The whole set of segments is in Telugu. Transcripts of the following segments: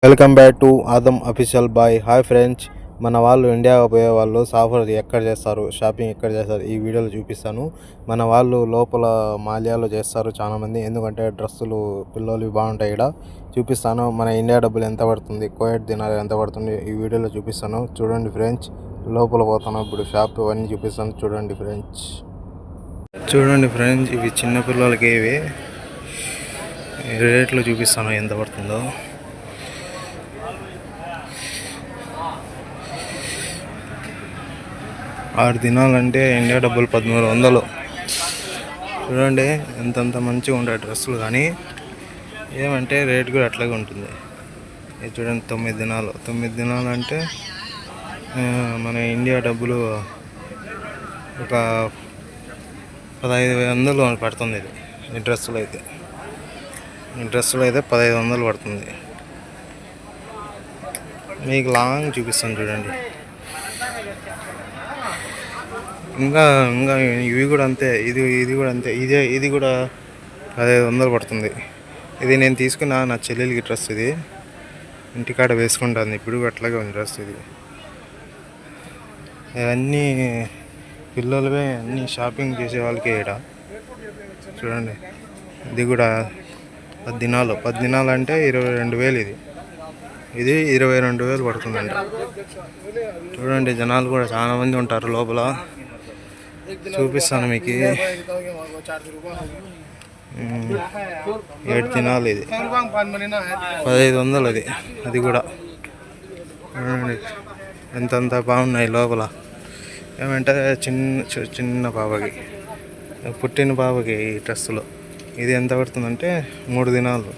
Welcome back to Adam official boy. Hi friends, మన వాళ్ళు ఇండియా పోయే వాళ్ళు సాఫర్ ఎక్కడ చేస్తారు, షాపింగ్ ఎక్కడ చేస్తారు, ఈ వీడియోలో చూపిస్తాను. మన వాళ్ళు లోపల మాల్యాలో చేస్తారు చాలామంది, ఎందుకంటే డ్రెస్సులు పిల్లలు బాగుంటాయి. ఇక్కడ చూపిస్తాను. మన ఇండియా డబ్బులు ఎంత పడుతుంది, కోయట్ దినాలు ఎంత పడుతుంది, ఈ వీడియోలో చూపిస్తాను. చూడండి ఫ్రెండ్స్, లోపల పోతాను ఇప్పుడు. షాప్ అన్నీ చూపిస్తాను. చూడండి ఫ్రెండ్స్, ఇవి చిన్న పిల్లలకి ఇవి రేట్లు చూపిస్తాను ఎంత పడుతుందో. 6 దినాలంటే ఇండియా డబ్బులు 1300. చూడండి ఎంతంత మంచిగా ఉంటాయి డ్రెస్సులు, కానీ ఏమంటే రేట్ కూడా అట్లాగే ఉంటుంది. ఇది చూడండి 9 దినాలు అంటే మన ఇండియా డబ్బులు ఒక 1500 పడుతుంది. ఈ డ్రెస్సులు అయితే 1500 పడుతుంది. మీకు లాంగ్ చూపిస్తాను చూడండి. ఇంకా ఇవి కూడా అంతే. ఇది కూడా అంతే. ఇది కూడా 1500 పడుతుంది. ఇది నేను తీసుకున్న నా చెల్లెలికి డ్రెస్. ఇది ఇంటికాడ వేసుకుంటుంది ఇప్పుడు, అట్లాగే ఉంది డ్రెస్. ఇది ఇవన్నీ పిల్లలవే, అన్నీ షాపింగ్ చేసే వాళ్ళకే ఇక్కడ. చూడండి, ఇది కూడా 10 దినాలు అంటే 22,000. ఇది 22,000 పడుతుందంట. చూడండి, జనాలు కూడా చాలా మంది ఉంటారు లోపల. చూపిస్తాను మీకు. 7 దినాలు, ఇది 1500. అది కూడా ఎంతంత బాగున్నాయి లోపల. ఏమంటే చిన్న పాపకి, పుట్టిన పాపకి ఈ డ్రెస్సులో. ఇది ఎంత పడుతుందంటే 3 దినాలు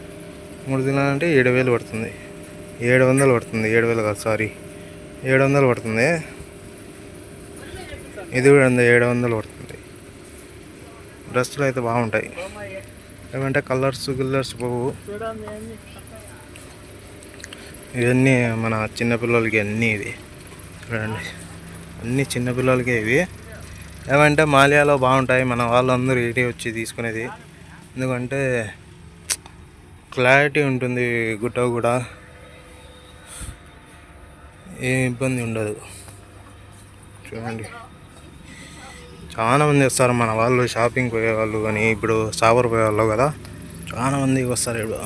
అంటే 7,000 పడుతుంది. 700 పడుతుంది. 7,000 కాదు, సారీ, 700 పడుతుంది. ఇది కూడా 700 పడుతుంది. డ్రెస్సులు అయితే బాగుంటాయి. ఏమంటే గిల్లర్స్ పోవు. ఇవన్నీ మన చిన్నపిల్లలకి అన్నీ. ఇవి చూడండి, అన్నీ చిన్నపిల్లలకి ఇవి. ఏమంటే మాల్యాలో బాగుంటాయి. మన వాళ్ళందరూ ఇటే వచ్చి తీసుకునేది, ఎందుకంటే క్లారిటీ ఉంటుంది. గుట్ట కూడా ఏ ఇబ్బంది ఉండదు. చూడండి, చాలామంది వస్తారు మన వాళ్ళు షాపింగ్ పోయేవాళ్ళు, కానీ ఇప్పుడు సాగర్ పోయేవాళ్ళు కదా, చాలామంది వస్తారు ఇప్పుడు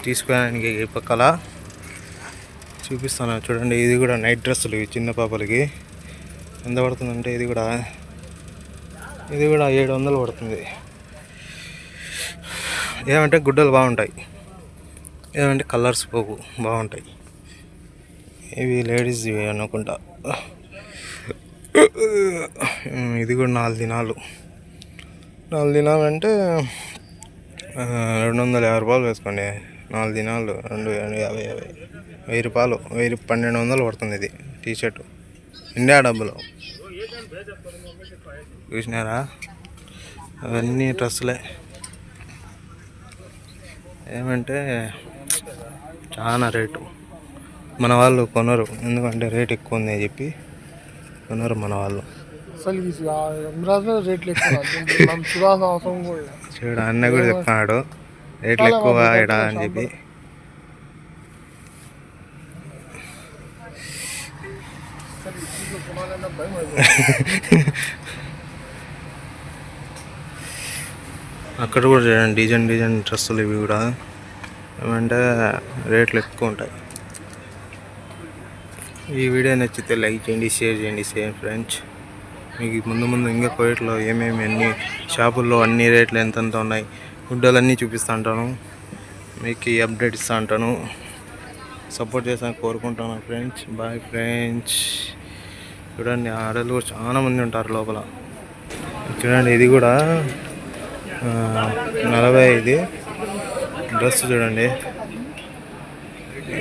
తీసుకోవడానికి. ఈ పక్కల చూపిస్తాను చూడండి. ఇది కూడా నైట్ డ్రెస్సులు చిన్న పాపలకి. ఎంత పడుతుందంటే ఇది కూడా 700 పడుతుంది. ఏమంటే గుడ్డలు బాగుంటాయి. ఏమంటే కలర్స్ పోవు, బాగుంటాయి. ఇవి లేడీస్ అనుకుంటా. ఇది కూడా 4 దినాలు అంటే 250 రూపాయలు వేసుకోండి. 4 దినాలు 250, 1000 రూపాయలు, 1200 పడుతుంది. ఇది టీషర్టు ఇండియా డబ్బులు. చూసినారా, అవన్నీ డ్రెస్సులే. ఏమంటే చాలా రేటు. మన వాళ్ళు కొనరు, ఎందుకంటే రేట్ ఎక్కువ ఉంది అని చెప్పి కొనరు మన వాళ్ళు. చూడ అన్న కూడా చెప్తున్నాడు రేట్లు ఎక్కువ ఇక్కడ అని చెప్పి. అక్కడ కూడా చూడండి, డిజైన్ డ్రెస్సులు. ఇవి కూడా ఏమంటే రేట్లు ఎక్కువ ఉంటాయి. ఈ వీడియో నచ్చితే లైక్ చేయండి, షేర్ చేయండి. సేమ్ ఫ్రెండ్స్, మీకు ముందు ఇంకా కోయట్లో ఏమేమి అన్ని షాపుల్లో అన్ని రేట్లు ఎంతెంత ఉన్నాయి, గుడ్డలన్నీ చూపిస్తూ ఉంటాను. మీకు ఈ అప్డేట్ ఇస్తూ ఉంటాను. సపోర్ట్ చేస్తాను కోరుకుంటాను ఫ్రెండ్స్. Bye friends. చూడండి, ఆడలు కూడా చాలా మంది ఉంటారు లోపల. చూడండి, ఇది కూడా 45 డ్రెస్. చూడండి,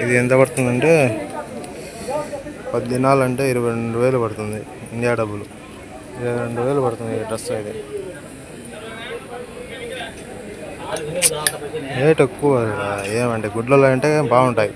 ఇది ఎంత పడుతుందంటే 10 దినాలు అంటే 22,000 పడుతుంది ఇండియా డబ్బులు. 22,000 పడుతుంది ఈ డ్రెస్ అయితే. రేట్ ఎక్కువ. ఏమంటే గుడ్లలో అంటే బాగుంటాయి.